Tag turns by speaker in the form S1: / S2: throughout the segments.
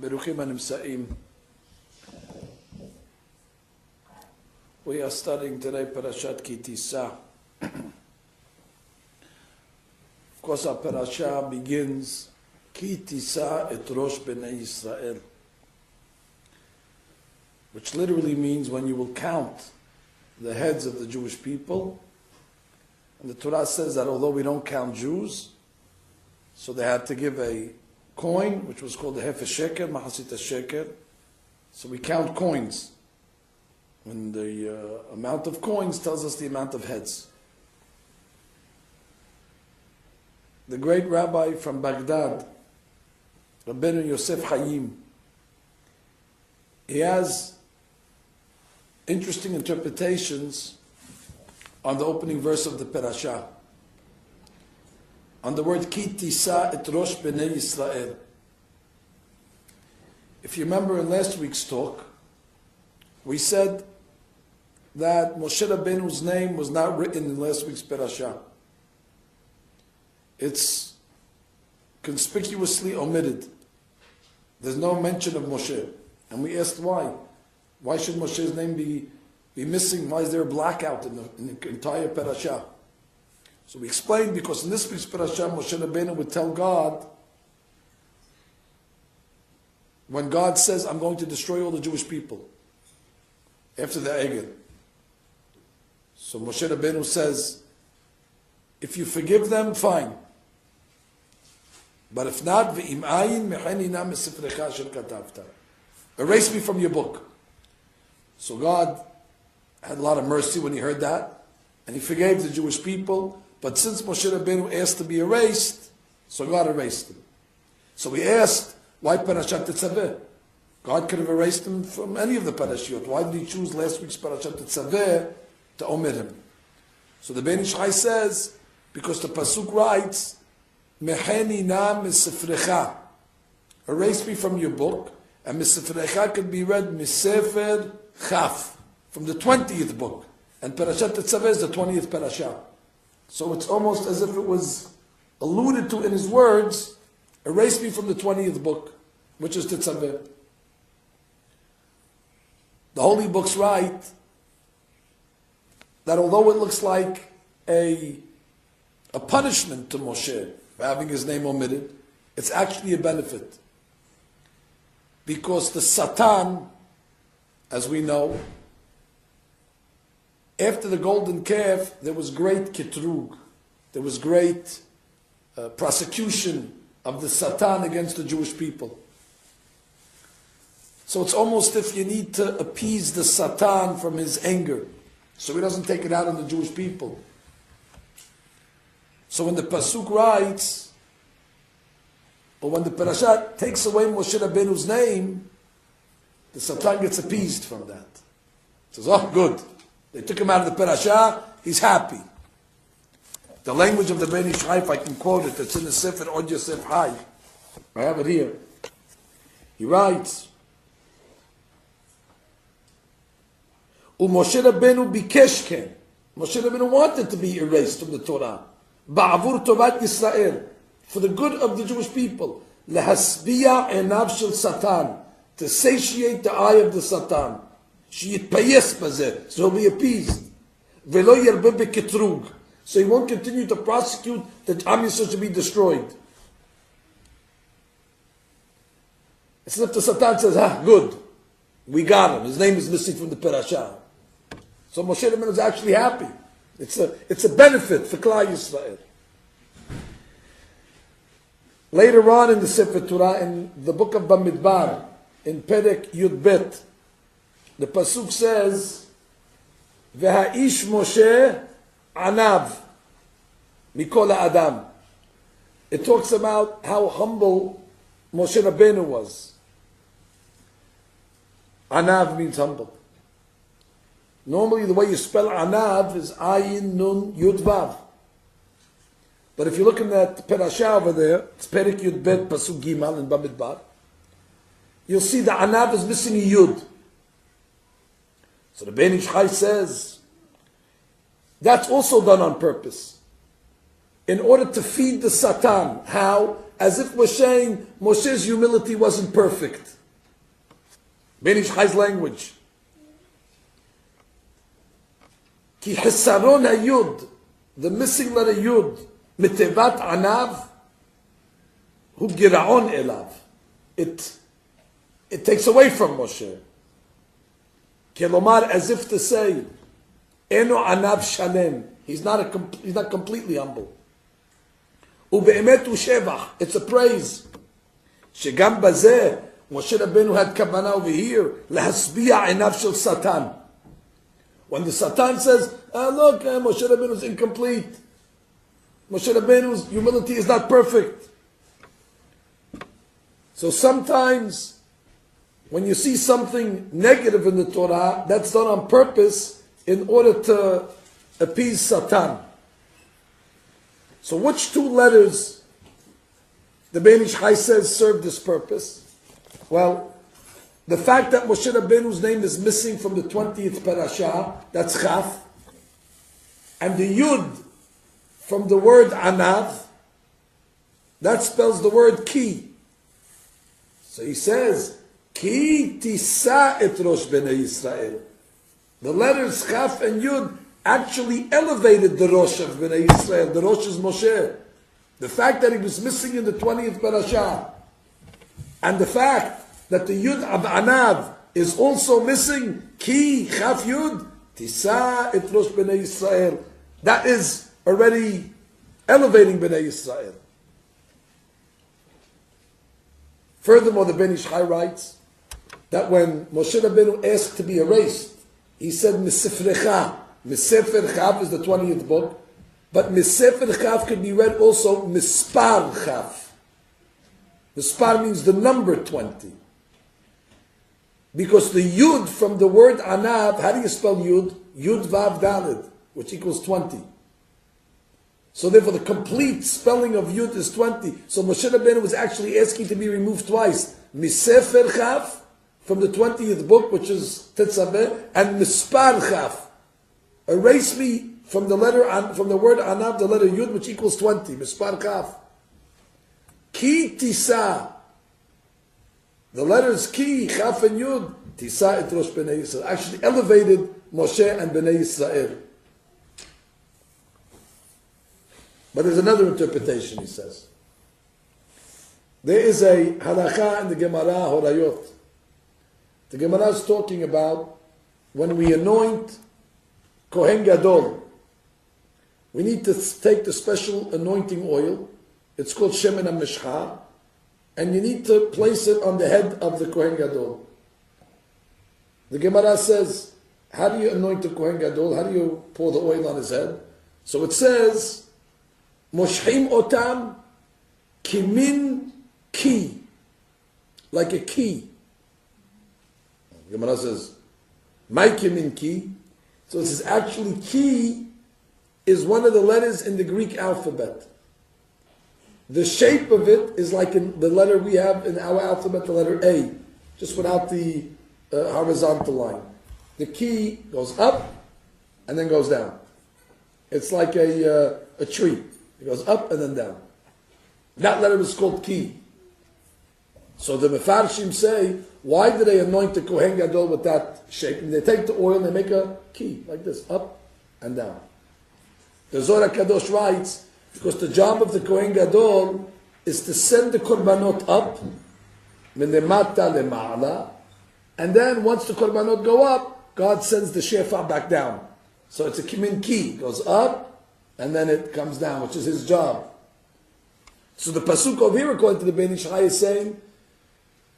S1: Beruchim Animsaim. We are studying today Parsha Ki Sisa. Of course, our parasha begins Ki Sisa et Rosh Bnei Yisrael, which literally means when you will count the heads of the Jewish people. And the Torah says that although we don't count Jews, so they had to give a coin, which was called the Shekel, Mahasit Shekel. So we count coins. When the amount of coins tells us the amount of heads. The great rabbi from Baghdad, Rabbi Yosef Chaim, he has interesting interpretations on the opening verse of the parasha, on the word Ki Sisa et Rosh Bnei Yisrael. If you remember in last week's talk, we said that Moshe Rabbeinu's name was not written in last week's parasha. It's conspicuously omitted. There's no mention of Moshe. And we asked why. Why should Moshe's name be missing? Why is there a blackout in the entire parasha? So we explained because in this week's parasha, Moshe Rabbeinu would tell God, when God says, I'm going to destroy all the Jewish people after the Egel. So Moshe Rabbeinu says, if you forgive them, fine. But if not, erase me from your book. So God had a lot of mercy when he heard that, and he forgave the Jewish people. But since Moshe Rabbeinu asked to be erased, so God erased him. So we asked, why Parashat Tetzaveh? God could have erased him from any of the parashiyot. Why did he choose last week's Parashat Tetzaveh to omit him? So the Ben Ish Chai says, because the Pasuk writes, Meheni na misifrecha, erase me from your book, and misifrecha could be read misefer chaf, from the 20th book. And Parashat Tetzaveh is the 20th parasha. So it's almost as if it was alluded to in his words, erase me from the 20th book, which is Tetzaveh. The holy books write that although it looks like a punishment to Moshe for having his name omitted, it's actually a benefit. Because the Satan, as we know, after the golden calf, there was great kitrug. There was great prosecution of the Satan against the Jewish people. So it's almost if you need to appease the Satan from his anger, so he doesn't take it out on the Jewish people. So when the Pasuk writes, or when the Parashat takes away Moshe Rabbeinu's name, the Satan gets appeased from that. Says, oh, good. They took him out of the Parasha, he's happy. The language of the Ben Ish Chai, if I can quote it, it's in the Sefer Od Yosef Hai. I have it here. He writes, Moshe Rabbeinu bikesh ken. Moshe Rabbeinu wanted to be erased from the Torah. Ba'avur tovat Yisrael, for the good of the Jewish people. Lehasbiya enav shel Satan, to satiate the eye of the Satan. Sheyitpayes bazeh, so he'll be appeased. Velo yerbeh beketrug, so he won't continue to prosecute that Am Yisrael should be destroyed. It's as if the Satan says, good, we got him. His name is missing from the parasha. So Moshe Rabbeinu is actually happy. It's a benefit for Klal Yisrael. Later on in the Sefer Torah, in the book of Bamidbar, in Perek Yud Bet, the pasuk says, "V'ha'ish Moshe anav mikol ha'adam." It talks about how humble Moshe Rabbeinu was. Anav means humble. Normally the way you spell Anav is Ayin Nun Yud Vav. But if you look in that parasha over there, it's Perek Yud Bet Pasuk Gimal in Bamidbar, you'll see the Anav is missing a Yud. So the Ben Ish Chai says, that's also done on purpose. In order to feed the Satan. How? as if we're saying Moshe's humility wasn't perfect. Ben Ish Chai's language. Ki hisaron hayud, the missing letter yud, mitevat anav, hu giraon elav. It takes away from Moshe. Kelomar, as if to say, eno anav shalem. He's not completely humble. Ube'emet u'shevach. It's a praise. Shegam bazeh, Moshe Rabbeinu had kavanah over here, lahasbiya einav shel Satan. When the Satan says, look, Moshe Rabbeinu is incomplete. Moshe Rabbeinu's humility is not perfect. So sometimes, when you see something negative in the Torah, that's done on purpose in order to appease Satan. So which two letters the Ben Ish Chai says serve this purpose? Well, the fact that Moshe Rabbeinu's name is missing from the 20th parasha, that's Chaf, and the Yud from the word Anav, that spells the word Ki. So he says, Ki Tisa et Rosh Bnei Yisrael. The letters Chaf and Yud actually elevated the Rosh of Bnei Yisrael. The Rosh is Moshe. The fact that he was missing in the 20th parasha, and the fact that the Yud of Anav is also missing, Ki Chaf Yud Tisa et Rosh Bnei Yisrael. That is already elevating Bnei Yisrael. Furthermore, the Ben Ish Chai writes that when Moshe Rabbeinu asked to be erased, he said, Misifrecha. Misefer Chav is the 20th book, but Misefer Chav could be read also Mispar Chav. Mispar means the number 20. Because the Yud from the word Anav, how do you spell Yud? Yud Vav Daled, which equals 20. So therefore the complete spelling of Yud is 20. So Moshe Rabbeinu was actually asking to be removed twice. Misefer Chav, from the 20th book, which is Tetzaveh, and Mispar Chav. Erase me from the word Anav, the letter Yud, which equals 20. Mispar Chav. Ki Tisa. The letters Ki, Chaf and Yud, Tisa et Rosh Bnei Yisrael. Actually elevated Moshe and Bnei Yisrael. But there's another interpretation, he says. There is a halakha in the Gemara Horayot. The Gemara is talking about when we anoint Kohen Gadol, we need to take the special anointing oil. It's called Shemen HaMeshcha, and you need to place it on the head of the Kohen Gadol. The Gemara says, how do you anoint the Kohen Gadol? How do you pour the oil on his head? So it says, Moshchim otam kimin ki, like a key. The Gemara says, my kimin ki. So it says actually ki is one of the letters in the Greek alphabet. The shape of it is like in the letter we have in our alphabet, the letter A, just without the horizontal line. The ki goes up and then goes down. It's like a tree. It goes up and then down. That letter is called ki. So the Mefarshim say, why do they anoint the Kohen Gadol with that shape? And they take the oil and they make a ki, like this, up and down. The Zohar Kadosh writes, because the job of the Kohen Gadol is to send the korbanot up, min lemata lema'ala, and then once the korbanot go up, God sends the shefa back down. So it's a kimin ki, goes up, and then it comes down, which is his job. So the pasuk over here, according to the Ben Ish Chai, is saying,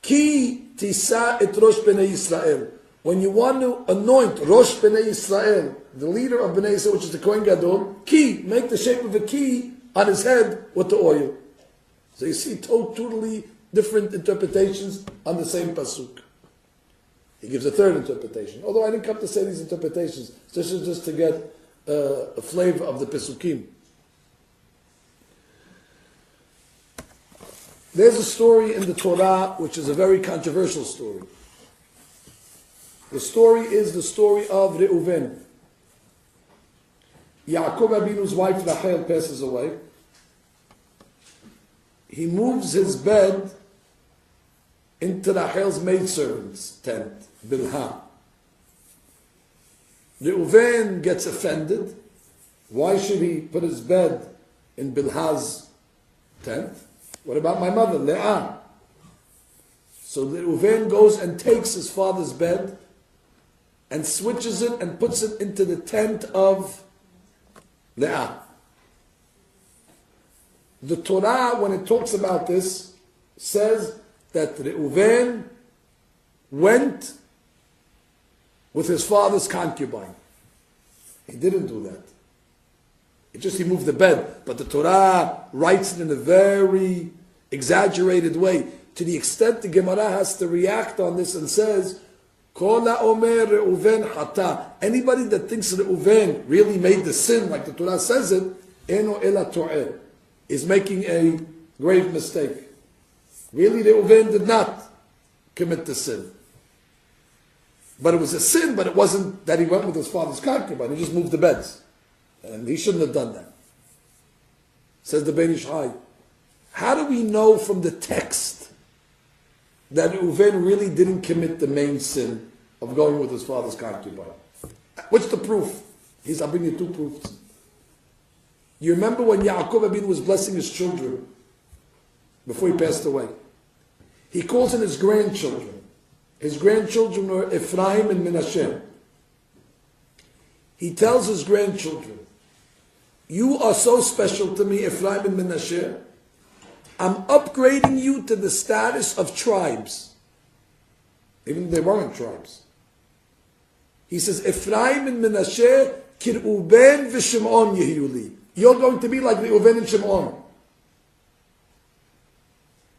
S1: Ki tisa et Rosh Bnei Yisrael. When you want to anoint Rosh Bnei Yisrael, the leader of Bnei Yisrael, which is the Kohen Gadol, ki, make the shape of a ki on his head with the oil. So you see totally different interpretations on the same pasuk. He gives a third interpretation. Although I didn't come to say these interpretations, this is just to get a flavor of the pesukim. There's a story in the Torah which is a very controversial story. The story is the story of Reuven. Yacouba Avinu's wife Rachel passes away. he moves his bed into Rachel's maidservant's tent, Bilhah. Reuven gets offended. Why should he put his bed in Bilhah's tent? What about my mother, Leah? So Reuven goes and takes his father's bed and switches it and puts it into the tent of Leah. The Torah, when it talks about this, says that Reuven went with his father's concubine. He didn't do that. He moved the bed. But the Torah writes it in a very exaggerated way, to the extent the Gemara has to react on this and says, Kol ha'omer Reuven hata. Anybody that thinks Reuven really made the sin, like the Torah says it, eno ela to'eh, is making a grave mistake. Really, Reuven did not commit the sin. But it was a sin, but it wasn't that he went with his father's concubine. He just moved the beds. And he shouldn't have done that. Says the Ben Ish Hai. How do we know from the text that Reuven really didn't commit the main sin of going with his father's concubine? What's the proof? I'll bring you two proofs. You remember when Yacouba was blessing his children before he passed away? He calls in his grandchildren. His grandchildren were Ephraim and Menashe. He tells his grandchildren, you are so special to me, Ephraim and Menashe. I'm upgrading you to the status of tribes. Even if they weren't tribes. He says, Ephraim and Menashe, Kir'uben v'Shim'on yehiyuli. You're going to be like Reuven and Shim'on.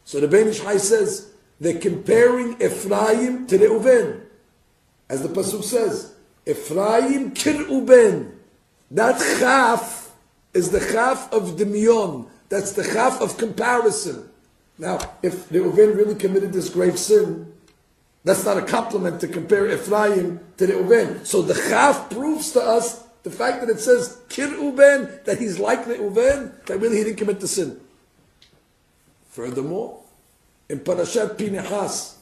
S1: So the Ben Ish Hai says, they're comparing Ephraim to Reuven. As the Pasuk says, Ephraim Kir'uben. That chaf is the chaf of Demyon. That's the chaf of comparison. Now, if Reuven really committed this grave sin, that's not a compliment to compare Ephraim to Reuven. So the chaf proves to us the fact that it says Kir'uben, that he's like Reuven, that really he didn't commit the sin. Furthermore, in Parashat Pinchas,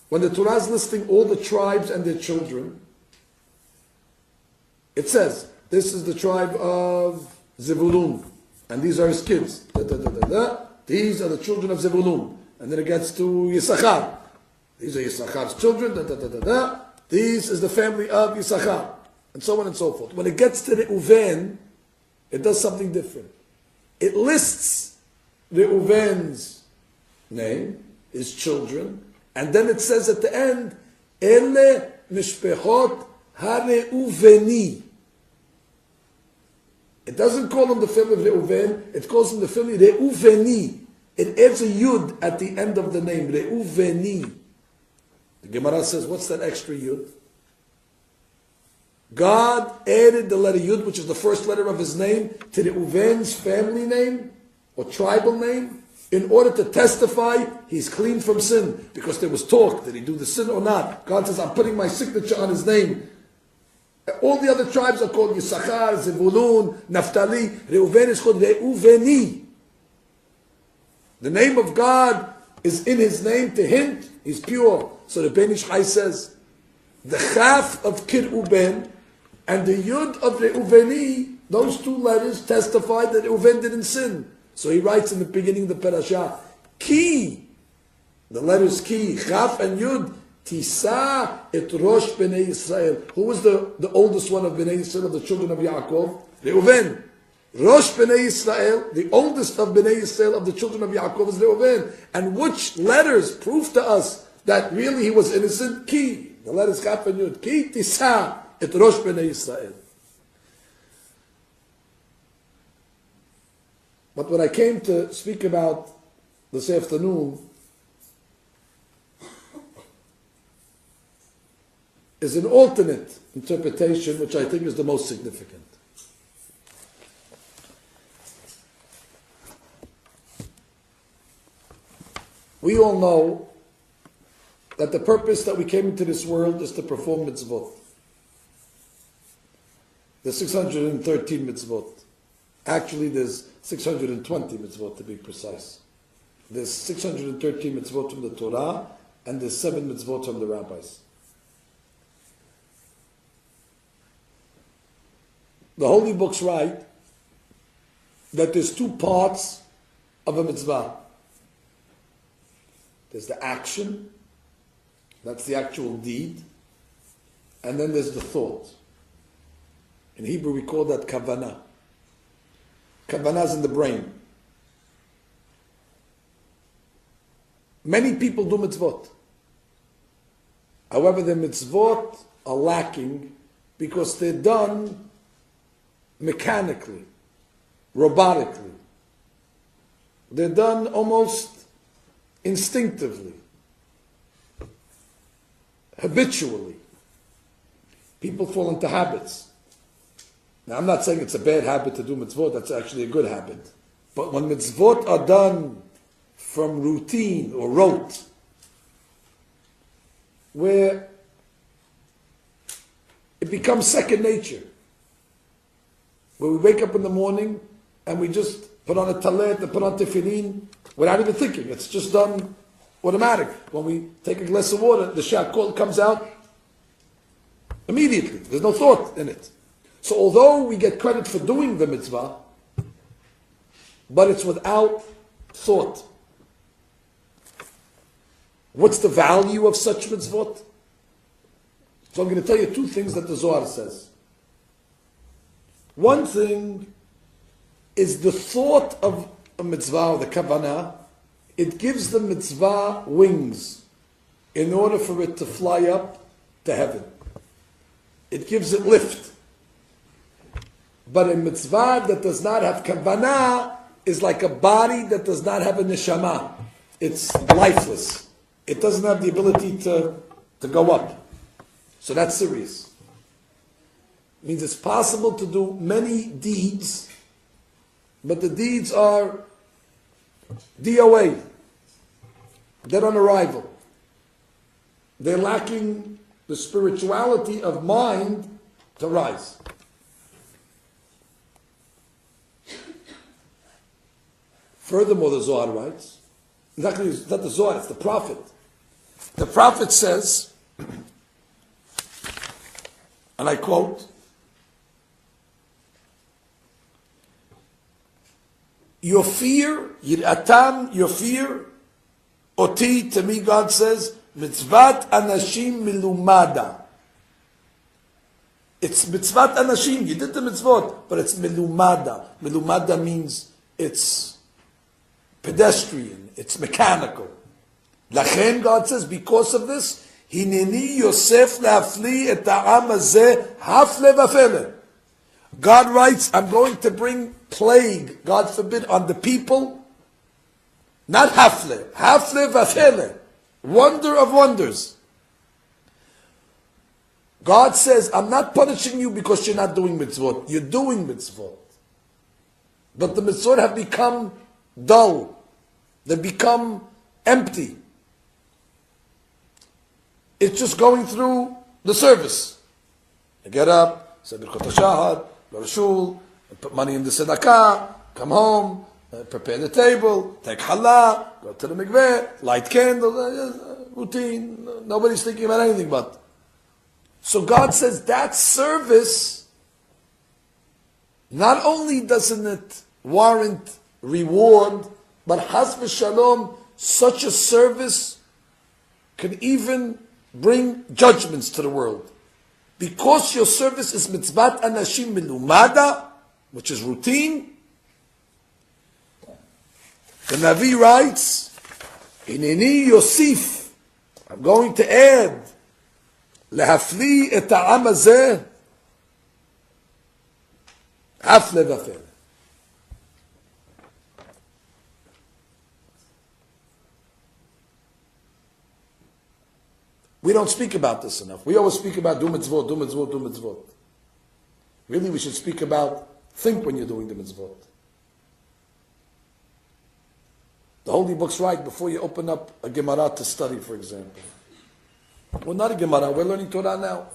S1: when the Torah is listing all the tribes and their children, it says, this is the tribe of Zebulun, and these are his kids. These are the children of Zebulun. And then it gets to Yisachar. These are Yisachar's children. This is the family of Yisachar. And so on and so forth. When it gets to Reuven, it does something different. It lists Reuven's name, his children, and then it says at the end, Ele mishpechot ha-Reuveni. It doesn't call him the family of Reuven, it calls him the family of Reuveni. It adds a yud at the end of the name, Reuveni. The Gemara says, what's that extra yud? God added the letter yud, which is the first letter of his name, to Reuven's family name, or tribal name, in order to testify he's clean from sin. Because there was talk, did he do the sin or not? God says, I'm putting my signature on his name. All the other tribes are called Yisachar, Zebulun, Naphtali. Reuven is called Reuveni. The name of God is in his name to hint he's pure. So the Ben Ish Hai says, the Chaf of Kir'uben and the Yud of Reuveni, those two letters testify that Reuven didn't sin. So he writes in the beginning of the parasha, Ki, the letters Ki, Chaf and Yud, Tisa et Rosh Bnei Yisrael. Who was the oldest one of Bnei Yisrael, of the children of Yaakov? Reuven. Rosh Bnei Yisrael, the oldest of Bnei Yisrael, of the children of Yaakov, is Reuven. And which letters prove to us that really he was innocent? Ki, the letters Chaf and Yud. Ki Tisa et Rosh Bnei Yisrael. But what I came to speak about this afternoon is an alternate interpretation, which I think is the most significant. We all know that the purpose that we came into this world is to perform mitzvot. There's 613 mitzvot. Actually, there's 620 mitzvot to be precise. There's 613 mitzvot from the Torah, and there's 7 mitzvot from the rabbis. The holy books write that there's 2 parts of a mitzvah. There's the action, that's the actual deed, and then there's the thought. In Hebrew we call that kavanah. Kavanah is in the brain. Many people do mitzvot. However, the mitzvot are lacking because they're done mechanically, robotically. They're done almost instinctively, habitually. People fall into habits. Now, I'm not saying it's a bad habit to do mitzvot, that's actually a good habit. But when mitzvot are done from routine or rote, where it becomes second nature, where we wake up in the morning and we just put on a talet and put on tefillin without even thinking. It's just done automatic. When we take a glass of water, the Shekel comes out immediately. There's no thought in it. So although we get credit for doing the mitzvah, but it's without thought. What's the value of such mitzvot? So I'm going to tell you 2 things that the Zohar says. One thing is the thought of a mitzvah, or the kavanah. It gives the mitzvah wings in order for it to fly up to heaven. It gives it lift. But a mitzvah that does not have kavanah is like a body that does not have a neshama. It's lifeless. It doesn't have the ability to go up. So that's serious. It means it's possible to do many deeds, but the deeds are DOA. Dead on arrival. They're lacking the spirituality of mind to rise. Furthermore, the Zohar writes, it's not the Zohar, it's the prophet. The prophet says, and I quote, your fear, yiratam, your fear, oti, to me God says, mitzvat anashim milumada. It's mitzvat anashim, you did the mitzvot, but it's milumada. Milumada means it's pedestrian, it's mechanical. Lachen, God says, because of this, hineni Yosef lafli et ha'am hazeh hafle vafele. God writes, I'm going to bring plague, God forbid, on the people, not hafle, hafle vafele, wonder of wonders. God says, I'm not punishing you because you're not doing mitzvot. You're doing mitzvot. But the mitzvot have become dull. They become empty. It's just going through the service. You get up, say Birkot HaShahar, go to shul, put money in the tzedakah, come home, prepare the table, take challah, go to the mikveh, light candles, routine. Nobody's thinking about anything but. So God says that service, not only doesn't it warrant reward, but has v'shalom, such a service can even bring judgments to the world. Because your service is mitzvat anashim milumada, which is routine, the Navi writes, Hineni Yosif, I'm going to add, lehafli et ha'am hazeh, hafle vafele. We don't speak about this enough. We always speak about do mitzvot, do mitzvot, do mitzvot. Really, we should speak about think when you're doing the mitzvot. The holy books write before you open up a Gemara to study, for example. Well, not a Gemara, we're learning Torah now.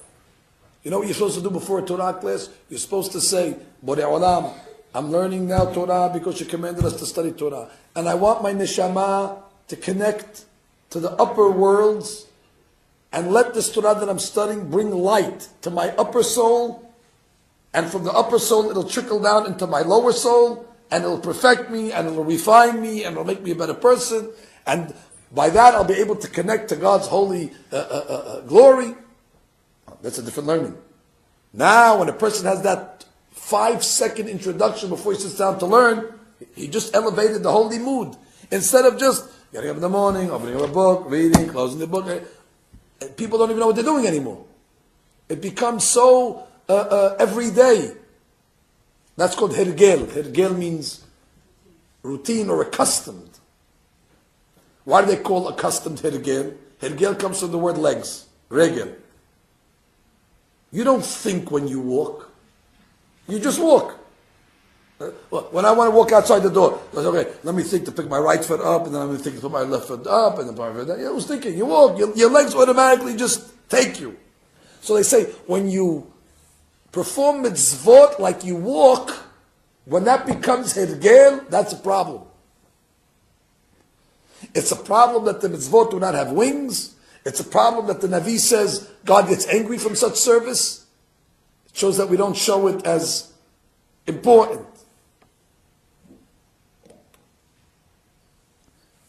S1: You know what you're supposed to do before a Torah class? You're supposed to say, Borei Olam, I'm learning now Torah because you commanded us to study Torah. And I want my Neshama to connect to the upper worlds and let this Torah that I'm studying bring light to my upper soul. And from the upper soul, it'll trickle down into my lower soul, and it'll perfect me, and it'll refine me, and it'll make me a better person. And by that, I'll be able to connect to God's holy glory. That's a different learning. Now, when a person has that 5-second introduction before he sits down to learn, he just elevated the holy mood. Instead of just getting up in the morning, opening up a book, reading, closing the book. People don't even know what they're doing anymore. It becomes so every day. That's called hergel. Hergel means routine or accustomed. Why do they call accustomed hergel? Hergel comes from the word legs, regel. You don't think when you walk. You just walk. When I want to walk outside the door, I say, okay, let me think to pick my right foot up, and then I'm going to think to put my left foot up, and then put my foot down. I was thinking, you walk, your legs automatically just take you. So they say, when you perform mitzvot like you walk, when that becomes hergel, that's a problem. It's a problem that the mitzvot do not have wings. It's a problem that the Navi says God gets angry from such service. It shows that we don't show it as important.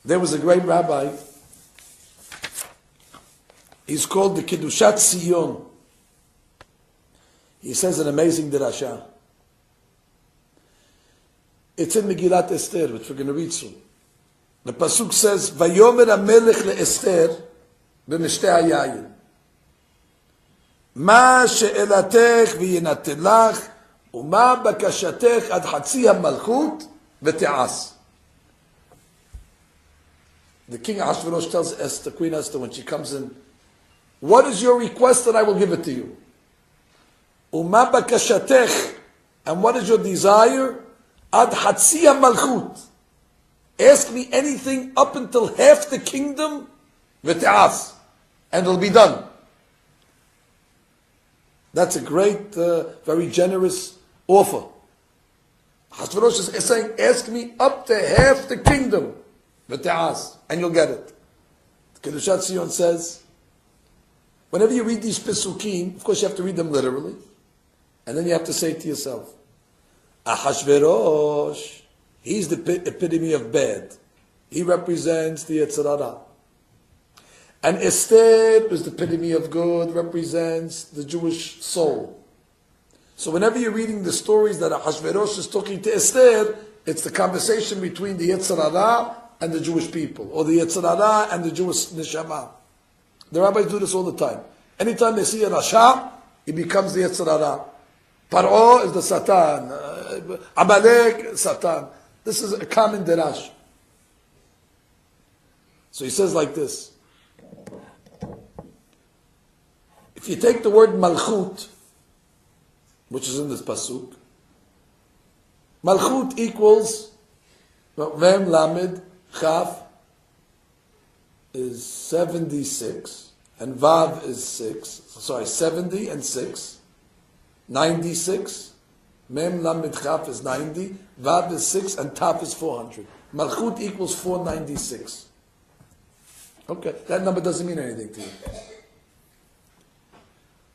S1: There was a great rabbi. He's called the Kedushat Sion. He says an amazing drasha. It's in Megillat Esther, which we're going to read soon. The pasuk says, "Vayomer HaMelech leEsther b'mishtei hayayin, ma she'elatech v'yinaten lach, u'ma bakashatech ad chatzi hamalchut v'te'as." The king Ahasuerus tells Esther, Queen Esther, when she comes in, what is your request that I will give it to you? Uma bakashatech, and what is your desire? Ad hatzi malchut. Ask me anything up until half the kingdom, v'te'as, and it'll be done. That's a great, very generous offer. Ahasuerus is saying, ask me up to half the kingdom, v'te'as, and you'll get it. The Kedushat Sion says, whenever you read these Pesukim, of course you have to read them literally, and then you have to say to yourself, Ahasuerus, he's the epitome of bad. He represents the Yetzer Hara. And Esther is the epitome of good, represents the Jewish soul. So whenever you're reading the stories that Ahasuerus is talking to Esther, it's the conversation between the Yetzer Hara and the Jewish people, or the Yetzer Hara and the Jewish Neshama. The rabbis do this all the time. Anytime they see a Rasha, he becomes the Yetzer Hara. Paro is the Satan. Amalek, Satan. This is a common derash. So he says like this. If you take the word malchut, which is in this pasuk, malchut equals Mem Lamed Chaf is 76, and Vav is 70 and 6, 96. Mem Lamed Chaf is 90, Vav is 6, and Taf is 400. Malchut equals 496. Okay, that number doesn't mean anything to you.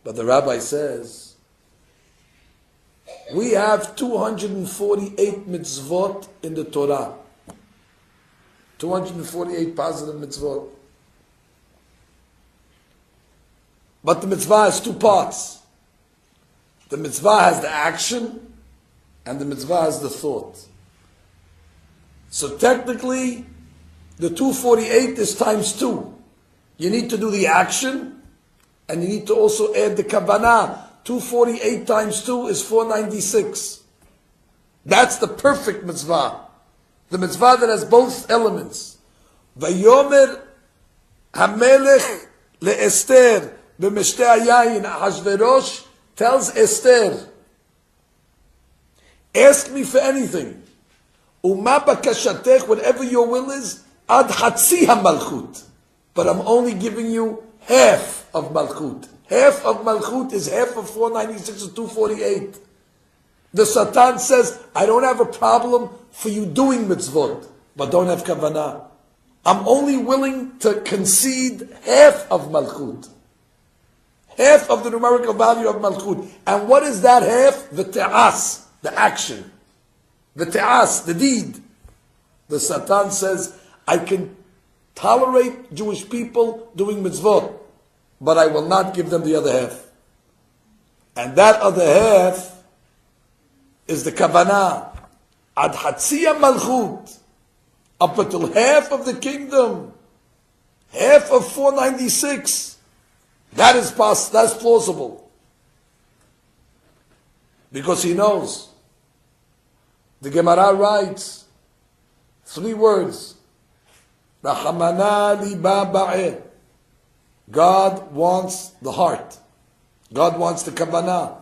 S1: But the rabbi says, we have 248 mitzvot in the Torah. 248 positive mitzvot. But the mitzvah has two parts. The mitzvah has the action, and the mitzvah has the thought. So technically, the 248 is times 2. You need to do the action, and you need to also add the kavanah. 248 times 2 is 496. That's the perfect mitzvah. The mitzvah that has both elements. Vayomer HaMelech leEsther b'mishtei hayayin. Ahasuerus tells Esther, ask me for anything. Uma bakashatech, whatever your will is, ad hatzi hamalchut. But I'm only giving you half of malchut. Half of malchut is half of 496 or 248. The Satan says, I don't have a problem for you doing mitzvot, but don't have kavanah. I'm only willing to concede half of malchut. Half of the numerical value of malchut. And what is that half? The te'as, the action. The te'as, the deed. The Satan says, I can tolerate Jewish people doing mitzvot, but I will not give them the other half. And that other half is the kavanah. Ad hatziya malchut. Up until half of the kingdom. Half of 496. That's plausible. Because he knows. The Gemara writes 3 words. Rachamana liba ba'eh. God wants the heart. God wants the kavanah.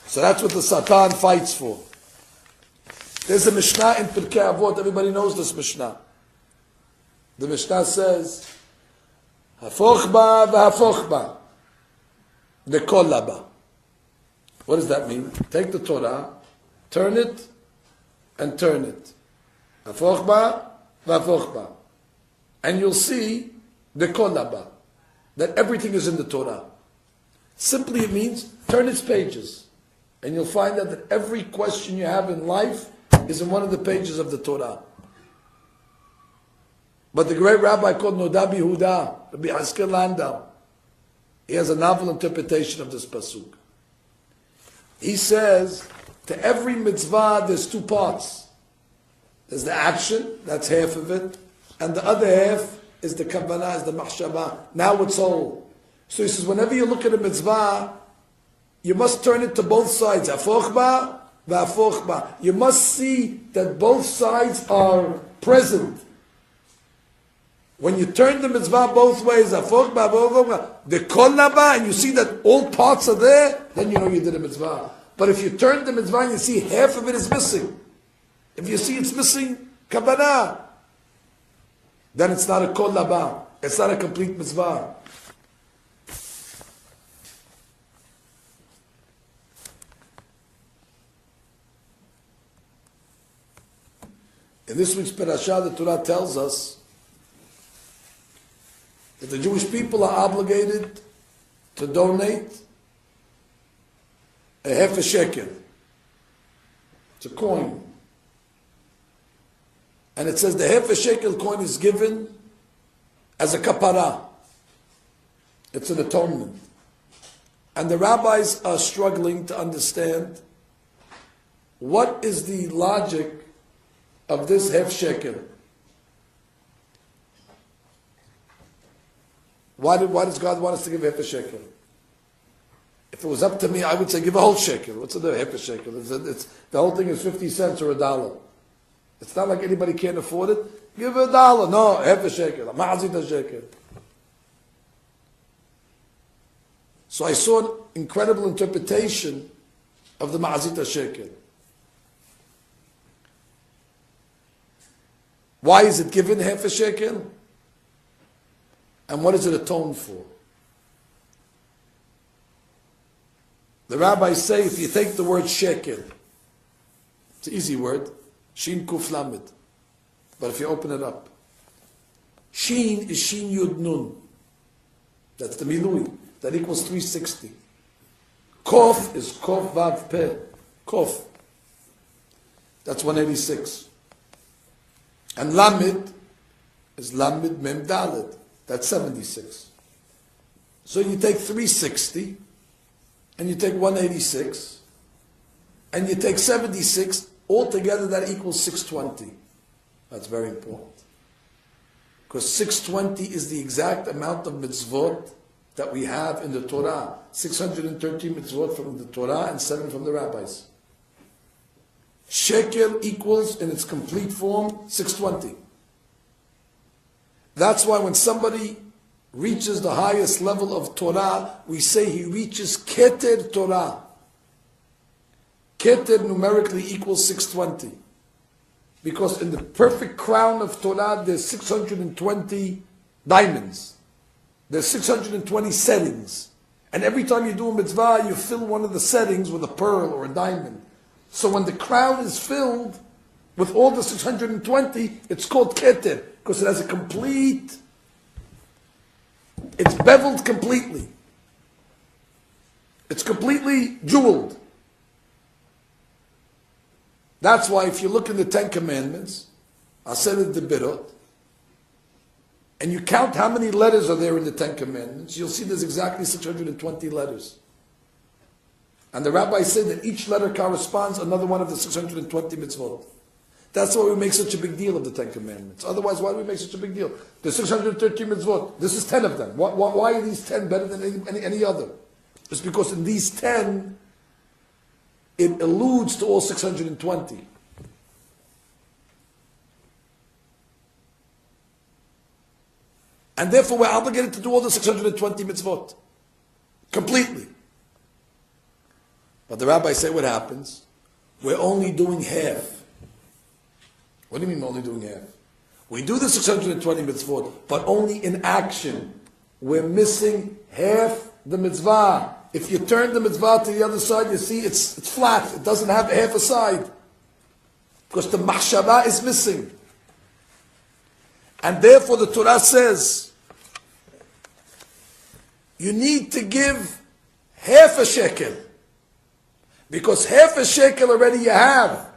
S1: So that's what the Satan fights for. There's a Mishnah in Pirkei Avot. Everybody knows this Mishnah. The Mishnah says, Hafoch ba v'hafoch ba, lekol laba. What does that mean? Take the Torah, turn it, and turn it. Hafoch ba v'hafoch ba. And you'll see the kol laba, that everything is in the Torah. Simply it means, turn its pages. And you'll find out that every question you have in life is in one of the pages of the Torah. But the great rabbi called Noda Yehuda, Rabbi Haskel Landau, he has a novel interpretation of this pasuk. He says, to every mitzvah there's 2 parts. There's the action, that's half of it, and the other half is the kavanah, is the machshava. Now it's whole. So he says, whenever you look at a mitzvah, you must turn it to both sides. Hafoch ba v'hafoch ba. You must see that both sides are present. When you turn the mitzvah both ways, hafoch ba v'hafoch ba, the kol laba, and you see that all parts are there, then you know you did a mitzvah. But if you turn the mitzvah and you see half of it is missing, if you see it's missing kavanah, then it's not a kol laba. It's not a complete mitzvah. In this week's parasha, the Torah tells us that the Jewish people are obligated to donate a half a shekel. It's a coin. And it says the half a shekel coin is given as a kapara. It's an atonement. And the rabbis are struggling to understand what is the logic of this half shekel. Why does God want us to give half a shekel? If it was up to me, I would say give a whole shekel. What's the half a shekel? The whole thing is 50 cents or $1. It's not like anybody can't afford it. Give $1. No, half a shekel. Ma'azit a shekel. So I saw an incredible interpretation of the ma'azit a shekel. Why is it given half a shekel? And what does it atone for? The rabbis say if you take the word shekel, it's an easy word, shin kuf lamed. But if you open it up, shin is shin yud nun. That's the milui. That equals 360. Kof is kof vav peh. Kof. That's 186. And Lamed is Lamed Mem Dalet. That's 76. So you take 360, and you take 186, and you take 76, altogether that equals 620. That's very important. Because 620 is the exact amount of mitzvot that we have in the Torah. 613 mitzvot from the Torah and 7 from the rabbis. Shekel equals, in its complete form, 620. That's why when somebody reaches the highest level of Torah, we say he reaches Keter Torah. Keter numerically equals 620. Because in the perfect crown of Torah, there's 620 diamonds. There's 620 settings. And every time you do a mitzvah, you fill one of the settings with a pearl or a diamond. So when the crown is filled with all the 620, it's called keter, because it has a complete, it's beveled completely. It's completely jeweled. That's why if you look in the Ten Commandments, Aseret Debirot, and you count how many letters are there in the Ten Commandments, you'll see there's exactly 620 letters. And the Rabbi said that each letter corresponds to another one of the 620 mitzvot. That's why we make such a big deal of the Ten Commandments. Otherwise, why do we make such a big deal? There's 613 mitzvot. This is 10 of them. Why are these 10 better than any other? It's because in these 10, it alludes to all 620. And therefore, we're obligated to do all the 620 mitzvot. Completely. But the rabbis say what happens? We're only doing half. What do you mean we're only doing half? We do the 620 mitzvot, but only in action. We're missing half the mitzvah. If you turn the mitzvah to the other side, you see it's flat. It doesn't have half a side. Because the machshava is missing. And therefore the Torah says, you need to give half a shekel. Because half a shekel already you have.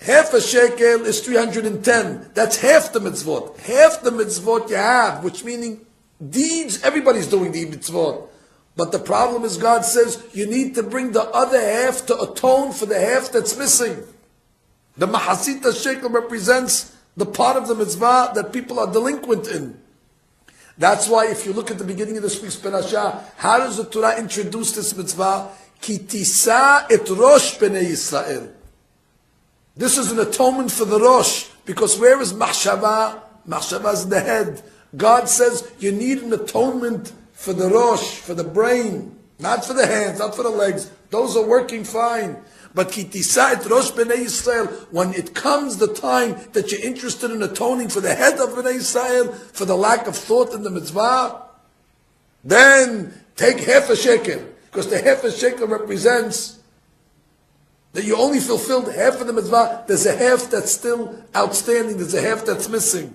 S1: Half a shekel is 310. That's half the mitzvot. Half the mitzvot you have, which meaning deeds, everybody's doing the mitzvot. But the problem is God says you need to bring the other half to atone for the half that's missing. The mahasita shekel represents the part of the mitzvah that people are delinquent in. That's why if you look at the beginning of this week's Parashah, how does the Torah introduce this mitzvah? Ki Sisa et Rosh bnei Yisrael. This is an atonement for the Rosh, because where is Machshava? Machshava is in the head. God says you need an atonement for the Rosh, for the brain, not for the hands, not for the legs. Those are working fine. But Ki Sisa et Rosh bnei Yisrael, when it comes the time that you're interested in atoning for the head of bnei Yisrael, for the lack of thought in the mitzvah, then take half a shekel, because the half a shekel represents that you only fulfilled half of the mitzvah. There's a half that's still outstanding. There's a half that's missing.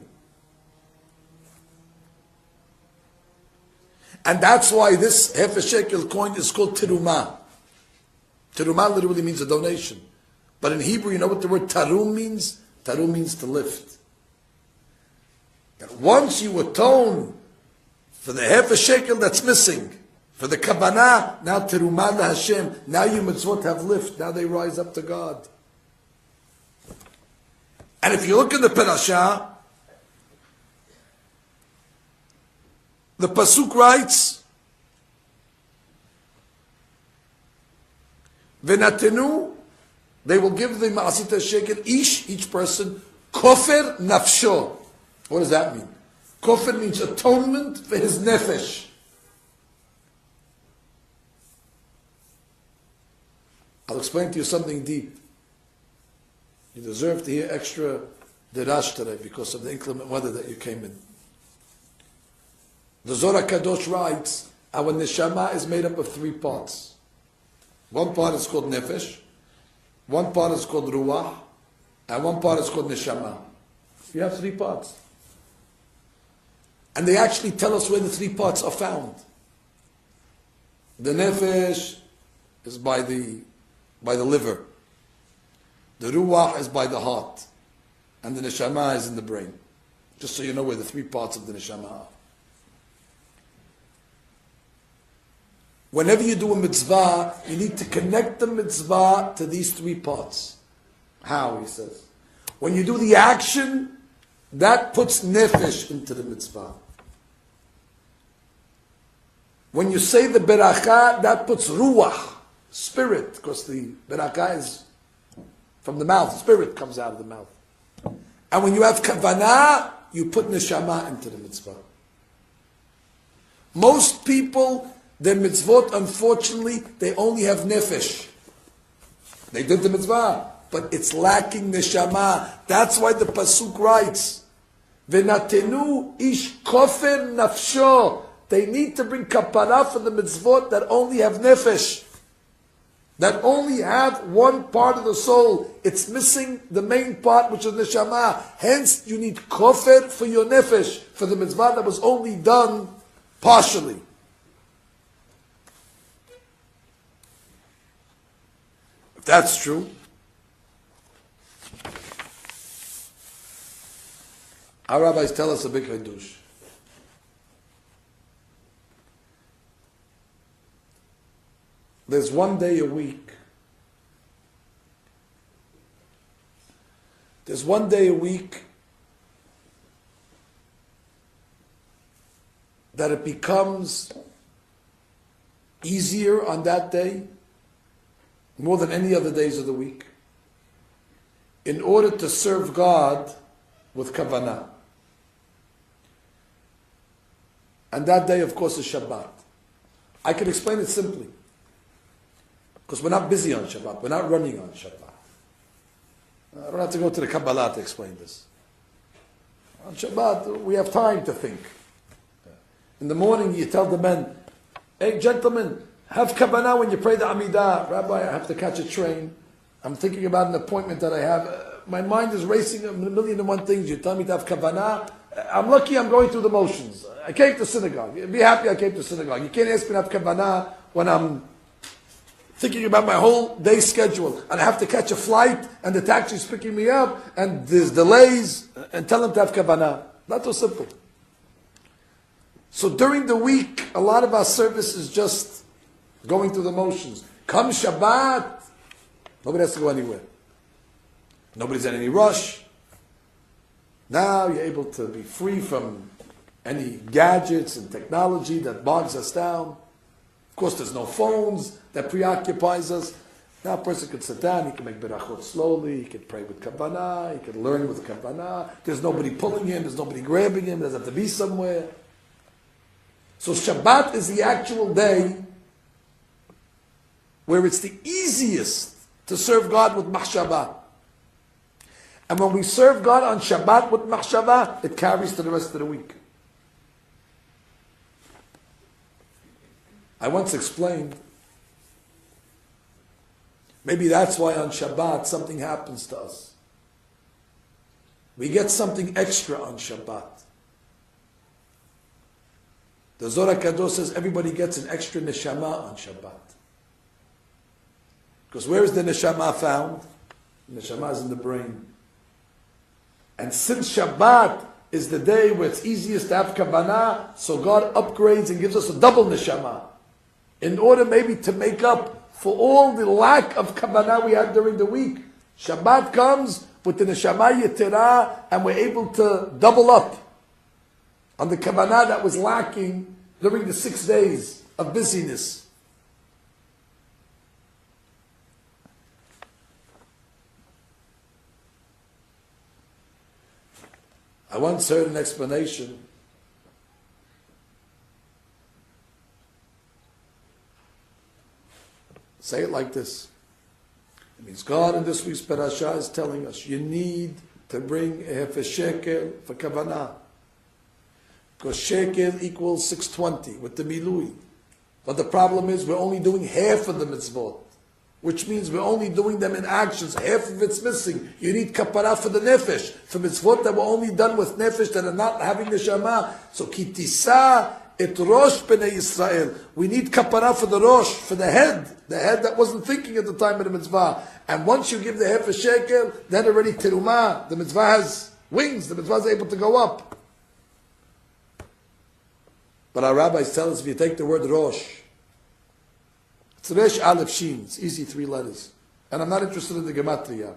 S1: And that's why this half a shekel coin is called teruma. Teruma literally means a donation. But in Hebrew, you know what the word tarum means? Tarum means to lift. And once you atone for the half a shekel that's missing, for the kavanah, now teruma la Hashem, now your mitzvot have lift, now they rise up to God. And if you look in the Parashah, the Pasuk writes, Venatenu, they will give the ma'asita shekel, each person, kofer nafsho. What does that mean? Kofer means atonement for his nefesh. I'll explain to you something deep. You deserve to hear extra derash today because of the inclement weather that you came in. The Zohar Kadosh writes, our Neshama is made up of 3 parts. One part is called Nefesh, one part is called Ruach, and one part is called Neshama. You have 3 parts. And they actually tell us where the 3 parts are found. The Nefesh is by the liver. The Ruach is by the heart. And the Neshama is in the brain. Just so you know where the 3 parts of the Neshama are. Whenever you do a mitzvah, you need to connect the mitzvah to these 3 parts. How, he says. When you do the action, that puts nefesh into the mitzvah. When you say the berakah, that puts ruach, spirit, because the berakah is from the mouth, spirit comes out of the mouth. And when you have kavanah, you put neshama into the mitzvah. Most people, their mitzvot, unfortunately, they only have nefesh. They did the mitzvah, but it's lacking neshama. That's why the pasuk writes, "Venatenu ish kofer nafsho." They need to bring kapara for the mitzvot that only have nefesh, that only have one part of the soul. It's missing the main part, which is neshama. Hence, you need kofer for your nefesh, for the mitzvah that was only done partially. If that's true, our rabbis tell us a big hadush. There's one day a week. There's one day a week that it becomes easier on that day more than any other days of the week in order to serve God with kavanah. And that day, of course, is Shabbat. I can explain it simply. Because we're not busy on Shabbat. We're not running on Shabbat. I don't have to go to the Kabbalah to explain this. On Shabbat, we have time to think. In the morning, you tell the men, hey, gentlemen, have kavanah when you pray the Amidah. Rabbi, I have to catch a train. I'm thinking about an appointment that I have. My mind is racing a million and one things. You tell me to have kavanah. I'm lucky I'm going through the motions. I came to synagogue. Be happy I came to synagogue. You can't ask me to have kavanah when I'm thinking about my whole day schedule, and I have to catch a flight, and the taxi is picking me up, and there's delays, and tell them to have kavanah. Not so simple. So during the week, a lot of our service is just going through the motions. Come Shabbat, nobody has to go anywhere. Nobody's in any rush. Now you're able to be free from any gadgets and technology that bogs us down. Of course, there's no phones that preoccupies us. Now a person can sit down, he can make berachot slowly, he can pray with kavanah, he can learn with kavanah. There's nobody pulling him, there's nobody grabbing him, he doesn't have to be somewhere. So Shabbat is the actual day where it's the easiest to serve God with mahshavah. And when we serve God on Shabbat with mahshavah, it carries to the rest of the week. I once explained, maybe that's why on Shabbat something happens to us. We get something extra on Shabbat. The Zohar Kadosh says everybody gets an extra Neshama on Shabbat. Because where is the Neshama found? The Neshama is in the brain. And since Shabbat is the day where it's easiest to have kavanah, so God upgrades and gives us a double Neshama, in order maybe to make up for all the lack of kavanah we had during the week. Shabbat comes with the Neshama Yeterah, and we're able to double up on the kavanah that was lacking during the 6 days of busyness. I once heard an explanation. Say it like this. It means God in this week's parasha is telling us you need to bring a shekel for kavanah. Because shekel equals 620 with the milui. But the problem is we're only doing half of the mitzvot, which means we're only doing them in actions. Half of it's missing. You need kapara for the nefesh, for mitzvot that were only done with nefesh, that are not having neshama. So Ki Sisa et Rosh Bnei Yisrael. We need kapara for the Rosh, for the head that wasn't thinking at the time of the mitzvah. And once you give the half a shekel, then already terumah, the mitzvah has wings, the mitzvah is able to go up. But our rabbis tell us if you take the word Rosh, it's Resh Aleph Shin, it's easy 3 letters. And I'm not interested in the gematria.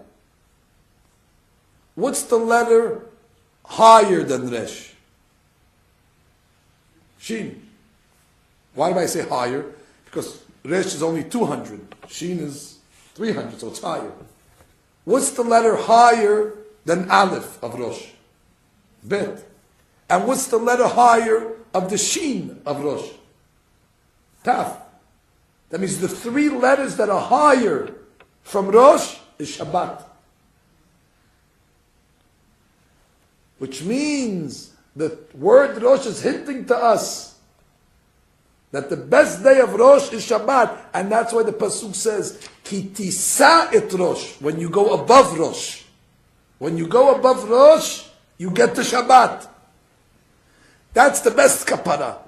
S1: What's the letter higher than Resh? Shin. Why do I say higher? Because Resh is only 200. Shin is 300, so it's higher. What's the letter higher than Aleph of Rosh? Bet. And what's the letter higher of the Shin of Rosh? Taf. That means the 3 letters that are higher from Rosh is Shabbat. Which means the word Rosh is hinting to us that the best day of Rosh is Shabbat, and that's why the pasuk says, Ki Sisa et Rosh, when you go above Rosh. When you go above Rosh, you get to Shabbat. That's the best kapara.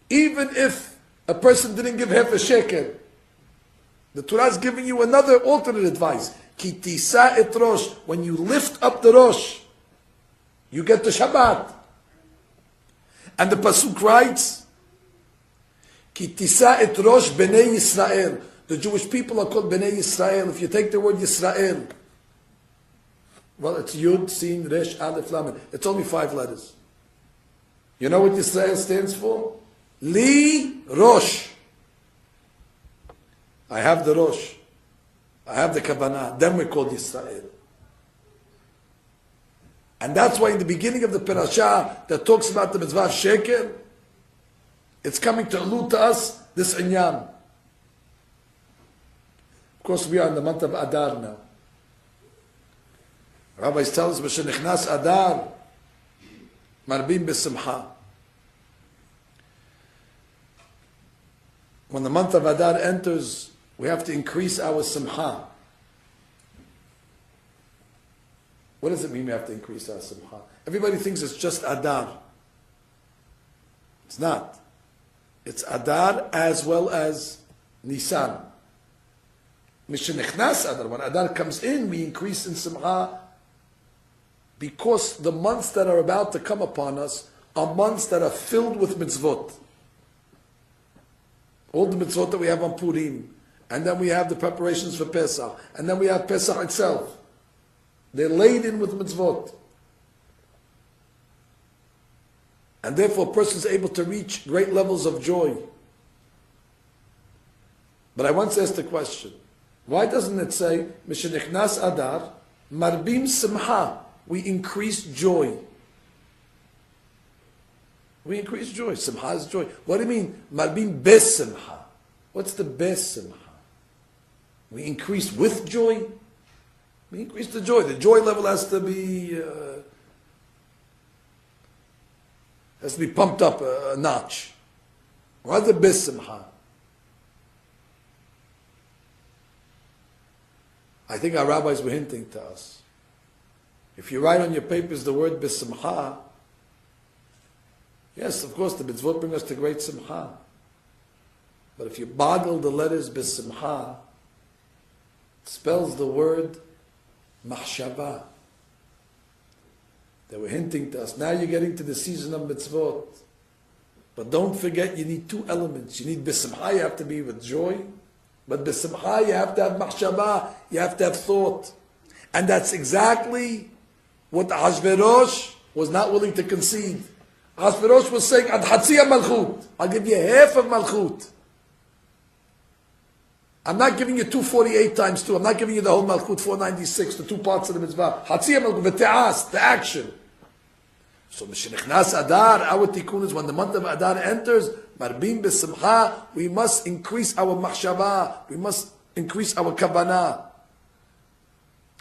S1: Even if a person didn't give half a shekel, the Torah is giving you another alternate advice. Ki Sisa et Rosh, when you lift up the Rosh, you get to Shabbat. And the pasuk writes, Ki Tisa et Rosh Bnei Yisrael. The Jewish people are called Bnei Yisrael. If you take the word Yisrael, well, it's Yud, Sin, Resh, Aleph, Lamed. It's only 5 letters. You know what Yisrael stands for? Li Rosh. I have the Rosh. I have the Kavanah. Then we're called Yisrael. And that's why in the beginning of the Parashah that talks about the Mitzvah Shekel, it's coming to allude to us this inyan. Of course, we are in the month of Adar now. Rabbis tell us, "V'shenichnas Adar, marbim b'simcha." When the month of Adar enters, we have to increase our simcha. What does it mean we have to increase our simcha? Everybody thinks it's just Adar. It's not. It's Adar as well as Nisan. Mishenichnas Adar. When Adar comes in, we increase in simcha because the months that are about to come upon us are months that are filled with mitzvot. All the mitzvot that we have on Purim, and then we have the preparations for Pesach, and then we have Pesach itself. They're laden with mitzvot. And therefore a person is able to reach great levels of joy. But I once asked a question. Why doesn't it say, Mishenichnas Adar, Marbim Simcha, we increase joy. We increase joy. Simcha is joy. What do you mean? Marbim Bes Simcha. What's the Bes Simcha? We increase with joy? We increase the joy. The joy level has to be pumped up a notch. What's the Bes Simcha? I think our rabbis were hinting to us. If you write on your papers the word Bes Simcha, yes, of course, the mitzvot bring us to great simcha. But if you boggle the letters Bes Simcha, it spells the word Mahshava. They were hinting to us, now you're getting to the season of mitzvot. But don't forget, you need 2 elements. You need Bes Simcha, you have to be with joy. But Bes Simcha, you have to have Mahshava, you have to have thought. And that's exactly what Ahasuerus was not willing to concede. Ahasuerus was saying, Ad Hatziya Malchut, I'll give you half of Malchut. I'm not giving you 248 times 2. I'm not giving you the whole Malchut, 496, the 2 parts of the mitzvah. Hatziya Malchut, v'te'as, the action. So, Mishenichnas Adar, our tikkun is when the month of Adar enters, Marbim b'simcha, we must increase our mahshava, we must increase our kavanah.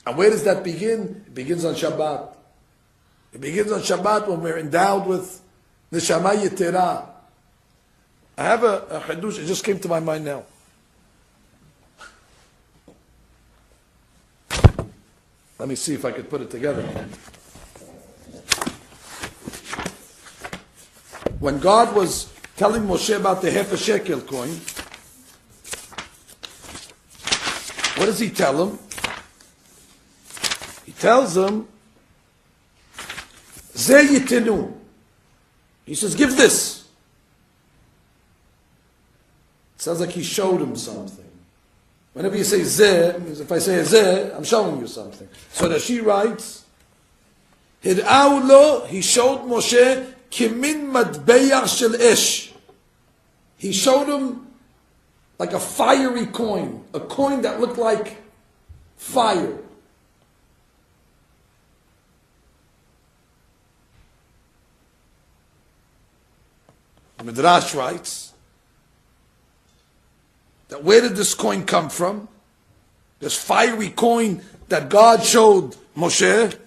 S1: And where does that begin? It begins on Shabbat. It begins on Shabbat when we're endowed with Neshama Yetera. I have a chidush, it just came to my mind now. Let me see if I could put it together. When God was telling Moshe about the half a shekel coin, what does he tell him? He tells him, Ze yitenu. He says, give this. It sounds like he showed him something. Whenever you say Ze, means if I say Ze, I'm showing you something. So that she writes, Hir'au lo, he showed Moshe, Kimin matbeyach shel esh. He showed him like a fiery coin, a coin that looked like fire. Midrash writes that where did this coin come from? This fiery coin that God showed Moshe.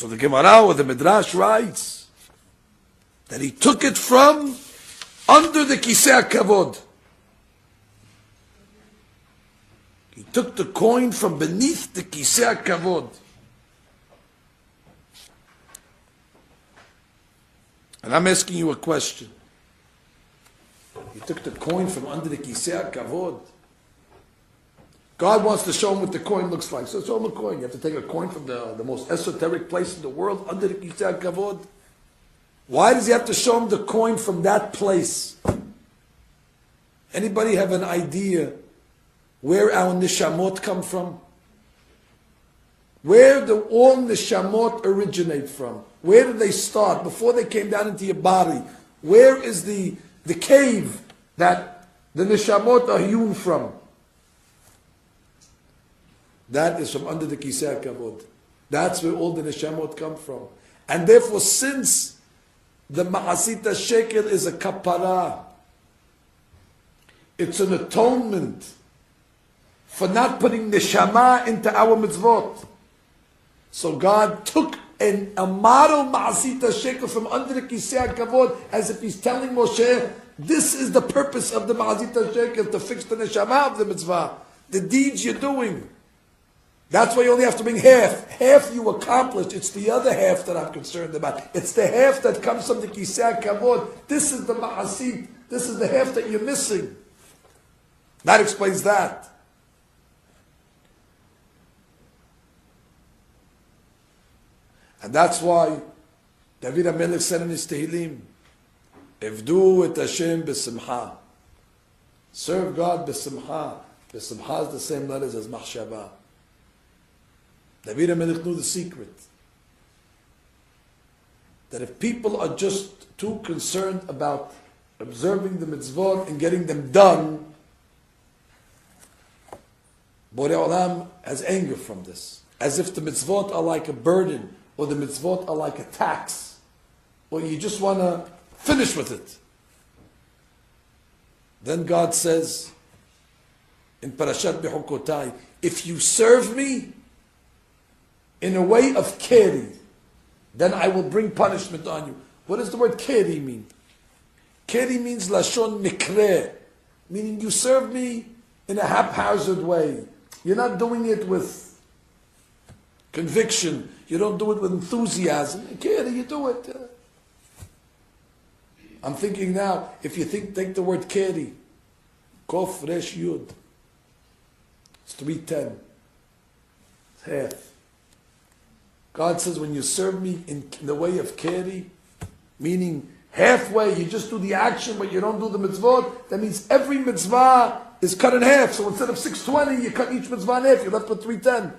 S1: So the Gemara or the Midrash writes that he took it from under the Kisei HaKavod. He took the coin from beneath the Kisei HaKavod. And I'm asking you a question. He took the coin from under the Kisei HaKavod. God wants to show him what the coin looks like. So show him a coin. You have to take a coin from the most esoteric place in the world, under the Kisei HaKavod. Why does he have to show him the coin from that place? Anybody have an idea where our Neshamot come from? Where do all Neshamot originate from? Where did they start? Before they came down into your body, where is the cave that the Neshamot are hewn from? That is from under the Kisei HaKavod. That's where all the Neshamot come from. And therefore, since the Ma'asita Shekel is a kapara, it's an atonement for not putting Neshama into our mitzvot. So God took a model Ma'asita Shekel from under the Kisei HaKavod, as if he's telling Moshe, this is the purpose of the Ma'asita Shekel, to fix the Neshama of the mitzvah, the deeds you're doing. That's why you only have to bring half. Half you accomplished. It's the other half that I'm concerned about. It's the half that comes from the Kisei HaKavod. This is the Ma'asit. This is the half that you're missing. That explains that. And that's why David HaMelech said in his Tehillim, Evdu et Hashem b'simcha. Serve God b'simcha. B'simcha is the same letters as machshava. David HaMelech knew the secret. That if people are just too concerned about observing the mitzvot and getting them done, Borei Olam has anger from this. As if the mitzvot are like a burden, or the mitzvot are like a tax, or you just want to finish with it. Then God says in Parashat Bechukotai, if you serve me in a way of keri, then I will bring punishment on you. What does the word keri mean? Keri means lashon mikre, meaning you serve me in a haphazard way. You're not doing it with conviction. You don't do it with enthusiasm. Keri, you do it. I'm thinking now, if you take the word keri, kof resh yud, it's 310. It's half. God says, when you serve me in the way of keri, meaning halfway, you just do the action, but you don't do the mitzvot, that means every mitzvah is cut in half. So instead of 620, you cut each mitzvah in half, you're left with 310.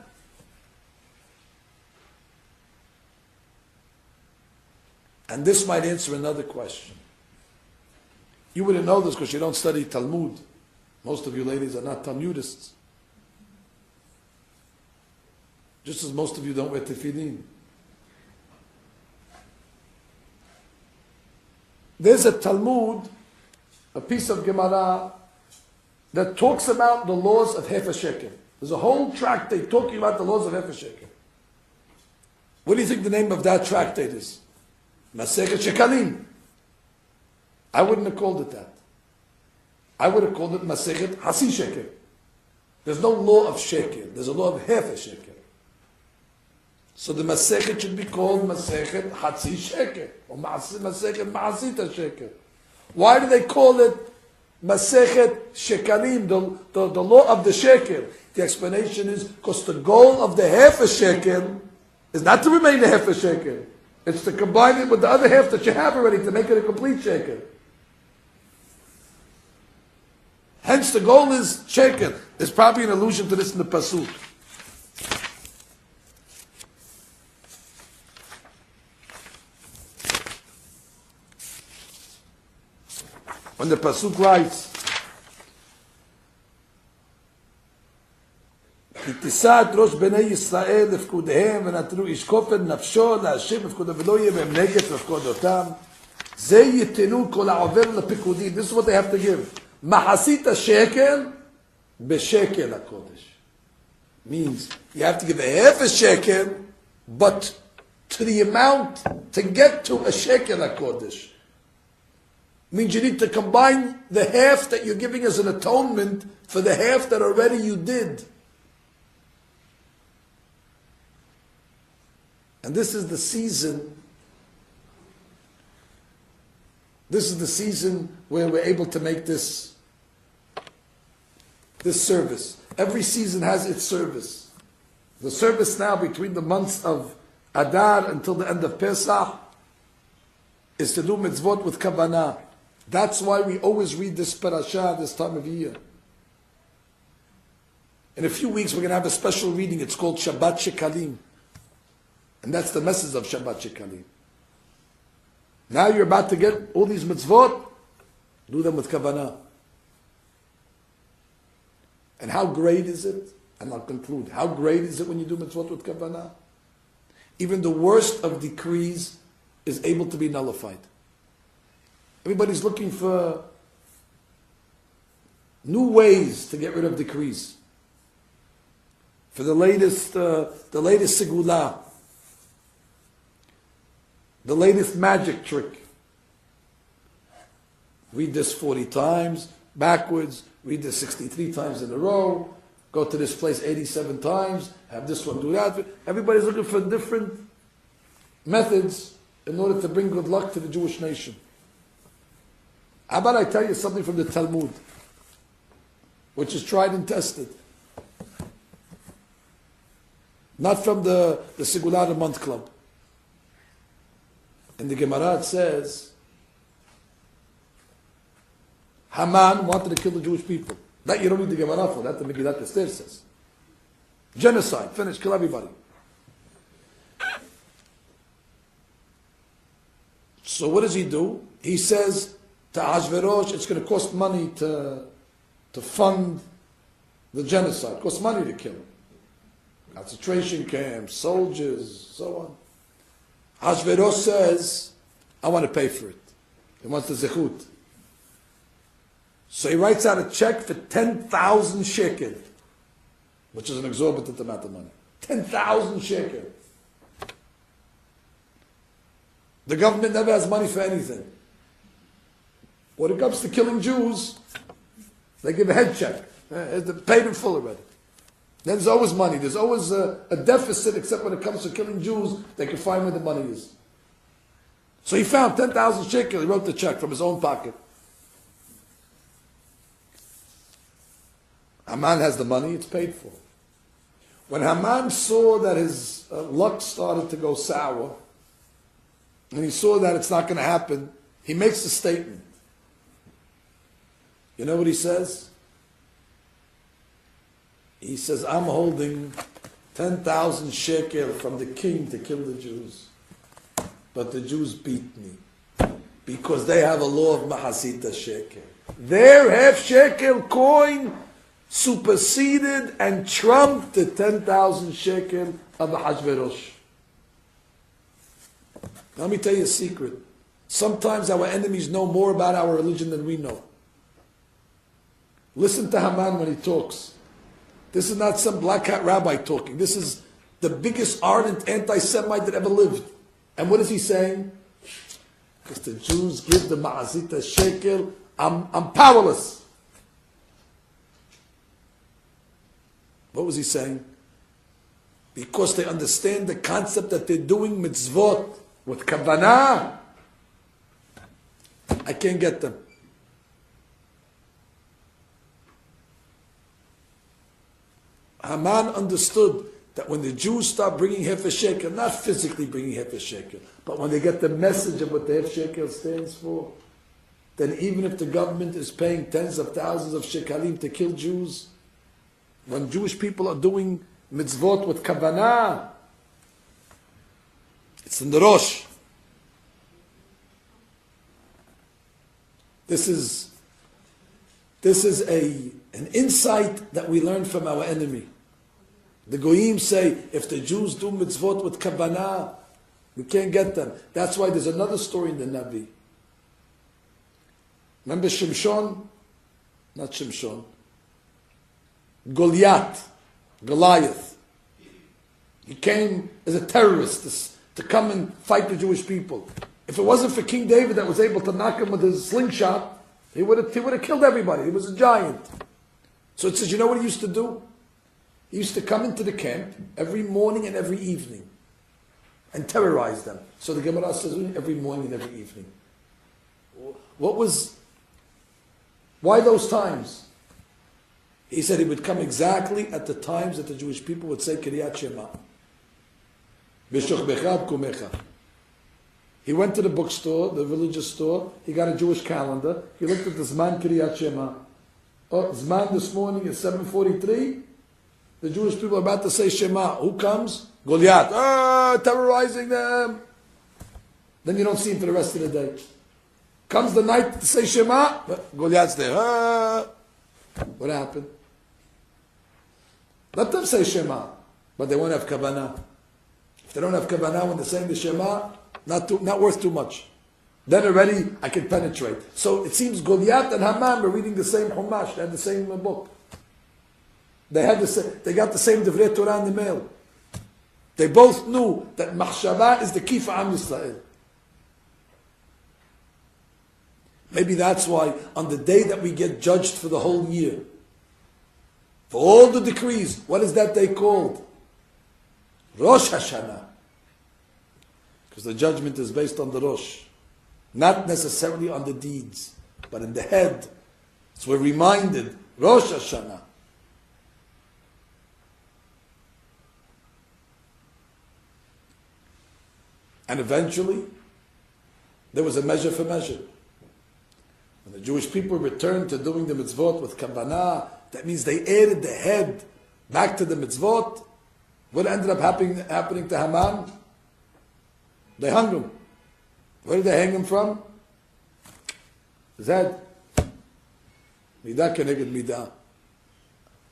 S1: And this might answer another question. You wouldn't know this because you don't study Talmud. Most of you ladies are not Talmudists. Just as most of you don't wear tefillin. There's a Talmud, a piece of Gemara, that talks about the laws of half a shekel. There's a whole tractate talking about the laws of half a shekel. What do you think the name of that tractate is? Masechet Shekalim. I wouldn't have called it that. I would have called it Masechet Hasi Shekel. There's no law of shekel. There's a law of half a shekel. So the Masechet should be called Masechet Hatzi Shekel, or Masechet Ma'asita Shekel. Why do they call it Masechet Shekalim, the law of the shekel? The explanation is because the goal of the half a shekel is not to remain a half a shekel. It's to combine it with the other half that you have already to make it a complete shekel. Hence the goal is shekel. There's probably an allusion to this in the Pasuk. When the Pasuk writes, "Kitisat rosh bnei Yisrael lefkudehem v'natru ish kofen nafsho la'Hashem lefkudah v'lo yeh behem negef lefkudotam ze yitenu kol ha'over lepikudim." This is what they have to give. Mahasita shekel b'shekel hakodesh. Means you have to give a half a shekel, but to the amount to get to a shekel HaKodesh. Means you need to combine the half that you're giving as an atonement for the half that already you did. And this is the season. This is the season where we're able to make this service. Every season has its service. The service now between the months of Adar until the end of Pesach is to do mitzvot with kavanah. That's why we always read this parasha this time of year. In a few weeks we're going to have a special reading. It's called Shabbat Chickadee. And that's the message of Shabbat Chickadee. Now you're about to get all these mitzvot, do them with kavanah. And how great is it? And I'll conclude. How great is it when you do mitzvot with kavanah? Even the worst of decrees is able to be nullified. Everybody's looking for new ways to get rid of decrees. For the latest segula, the latest magic trick. Read this 40 times backwards, read this 63 times in a row, go to this place 87 times, have this one do that. Everybody's looking for different methods in order to bring good luck to the Jewish nation. How about I tell you something from the Talmud, which is tried and tested. Not from the Segula Month Club. In the Gemara it says, Haman wanted to kill the Jewish people. That you don't need the Gemara for, that the Megillat Esther says. Genocide, finish, kill everybody. So what does he do? He says to Ahasuerus, it's going to cost money to fund the genocide. It costs money to kill him. Concentration camps, soldiers, so on. Ahasuerus says, I want to pay for it. He wants the zechut. So he writes out a check for 10,000 shekel, which is an exorbitant amount of money. 10,000 shekel. The government never has money for anything. When it comes to killing Jews, they give a head check. They're paid in full already. Then there's always money. There's always a deficit, except when it comes to killing Jews, they can find where the money is. So he found 10,000 shekel. He wrote the check from his own pocket. Haman has the money, it's paid for. When Haman saw that his luck started to go sour, and he saw that it's not going to happen, he makes a statement. You know what he says? He says, I'm holding 10,000 shekel from the king to kill the Jews. But the Jews beat me. Because they have a law of mahasita shekel. Their half shekel coin superseded and trumped the 10,000 shekel of Ahasuerus. Let me tell you a secret. Sometimes our enemies know more about our religion than we know. Listen to Haman when he talks. This is not some black hat rabbi talking. This is the biggest ardent anti-Semite that ever lived. And what is he saying? Because the Jews give the ma'azita shekel, I'm powerless. What was he saying? Because they understand the concept that they're doing mitzvot with kavanah. I can't get them. Haman understood that when the Jews start bringing half a shekel, not physically bringing half a shekel, but when they get the message of what the half shekel stands for, then even if the government is paying tens of thousands of shekalim to kill Jews, when Jewish people are doing mitzvot with kavanah, it's in the Rosh. This is an insight that we learn from our enemy. The Goyim say, if the Jews do mitzvot with kavanah, we can't get them. That's why there's another story in the Navi. Remember Shimshon? Not Shimshon. Goliath. He came as a terrorist to come and fight the Jewish people. If it wasn't for King David that was able to knock him with his slingshot, he would have killed everybody. He was a giant. So it says, you know what he used to do? He used to come into the camp every morning and every evening and terrorize them. So the Gemara says every morning and every evening. Why those times? He said he would come exactly at the times that the Jewish people would say Kiryat Shema. B'shochbecha kumecha. He went to the bookstore, the religious store, he got a Jewish calendar, he looked at the Zman Kiryat Shema. Oh, Zman this morning is 7:43. The Jewish people are about to say Shema. Who comes? Goliath. Terrorizing them. Then you don't see him for the rest of the day. Comes the night to say Shema, Goliath's there. What happened? Let them say Shema, but they won't have kavanah. If they don't have kavanah when they're saying the Shema, not worth too much. Then already I can penetrate. So it seems Goliath and Haman were reading the same Chumash. They had the same book. They got the same Divrei Torah in the mail. They both knew that Machshava is the key for Am Yisrael. Maybe that's why on the day that we get judged for the whole year, for all the decrees, what is that day called? Rosh Hashana. Because the judgment is based on the Rosh. Not necessarily on the deeds, but in the head. So we're reminded, Rosh Hashana. And eventually, there was a measure for measure. When the Jewish people returned to doing the mitzvot with kavanah, that means they added the head back to the mitzvot. What ended up happening to Haman? They hung him. Where did they hang him from? His head. Midah keneged midah.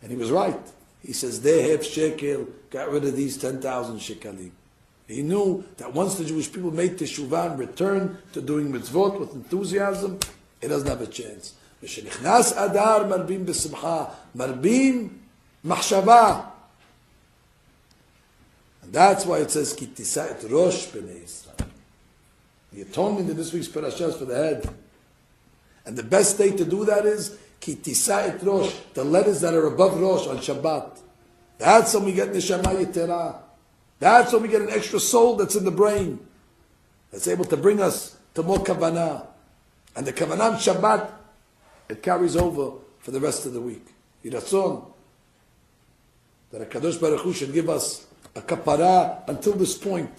S1: And he was right. He says, they have shekel, got rid of these 10,000 shekalim. He knew that once the Jewish people made teshuvah and returned to doing mitzvot with enthusiasm, it doesn't have a chance. V'shenichnas Adar marbim b'simcha, marbim machshava. And that's why it says, Ki Tisa et Rosh b'nei Yisrael. The atonement in this week's parasha is for the head. And the best day to do that is, Ki Tisa et Rosh, the letters that are above Rosh on Shabbat. That's when we get Neshama Yetera. That's when we get an extra soul that's in the brain, that's able to bring us to more kavanah. And the kavanah Shabbat, it carries over for the rest of the week. Yiratzon, that HaKadosh Baruch Hu should give us a kapara until this point,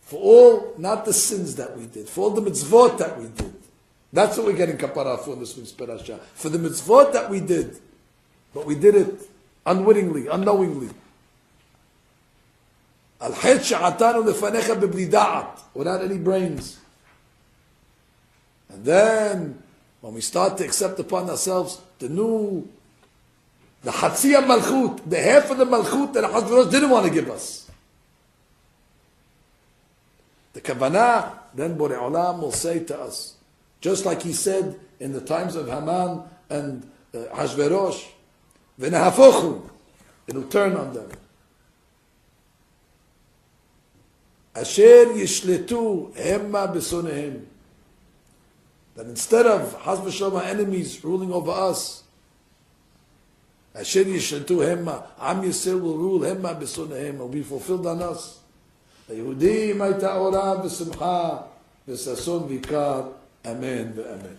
S1: for all, not the sins that we did, for all the mitzvot that we did. That's what we're getting kapara for in this week's parasha. For the mitzvot that we did, but we did it unwittingly, unknowingly. Al-Chet she'atanu lefanecha b'bli da'at, without any brains. And then, when we start to accept upon ourselves the Hatziya Malchut, the half of the Malchut that Achashverosh didn't want to give us. The Kavanah, then Borei Olam will say to us, just like he said in the times of Haman and Achashverosh, V'nehafochu, it'll turn on them. Asher yishletu hemma b'sonehem. That instead of Chas v'shalom enemies ruling over us, Asher yishletu hemma, Am Yisrael will rule hemma b'sonehem, will be fulfilled on us. Yehudim hayta ora v'simcha v'sason v'ikar. Amen v'amen.